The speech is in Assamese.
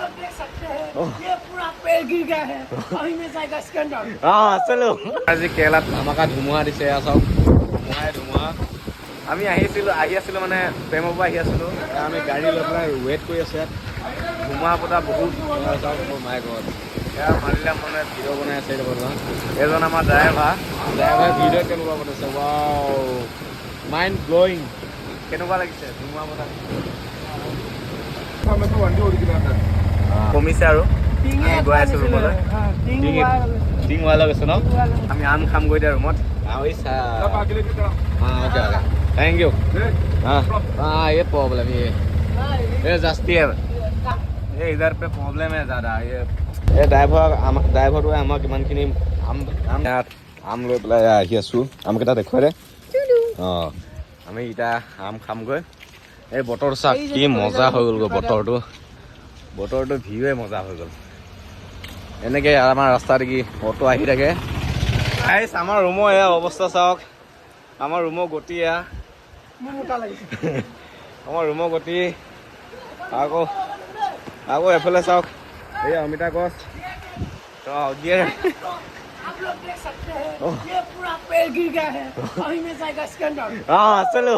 लोग देख सकते हैं ये पूरा पेड़ गिर गया है अभी में जाएगा इसके अंदर চলো আজি কেৰেলাত আমাকা ধুমুহা দিছে চাওক ধুমুহা আমি আহি আছিলো মানে প্ৰেমৰ পৰা আহি আছিলো আমি গাড়ী লৈ পেলাই ৱেইট কৰি আছো ইয়াত ধুমুহা পতা বহুত চাওক মাই গড এয়া মাৰিলে মানে ভিডিঅ' বনাই আছে বৰ্তমান এজন আমাৰ ড্ৰাইভাৰ ভিডিঅ' কেনেকুৱা বনাইছে ৱাও মাইণ্ড ব্লয়িং কেনেকুৱা লাগিছে ধুমুহা পতা কমিছে আৰু গৈ আছো ৰুমলৈ টিং হোৱা গৈছে ন আমি আম খাম গৈ দিয়া ৰুমত ओके थैंक यू हाँ ये प्रॉब्लम ये जस्ती है ये इधर पे प्रॉब्लम है ज़्यादा ये ड्राइवर आमाक इमानखिनि आम লৈ পেলাই আহি আছোঁ আমকেইটা দেখুৱাই দে অঁ আমি এতিয়া আম খামগৈ এই বতৰটো চাওক কি মজা হৈ গ'লগৈ বতৰটো ভিউৱে মজা হৈ গ'ল এনেকৈ আমাৰ ৰাস্তা দেখি অটো আহি থাকে আমাৰ ৰুমৰ এয়া অৱস্থা চাওক আমাৰ ৰুমৰ গতি এয়া আমাৰ ৰুমৰ গতি আকৌ এফালে চাওক এই অমিতা গছ आप लोग देख सकते हैं ये पूरा पेड़ गिर गया है अभी में जाएगा इसके अंदर चलो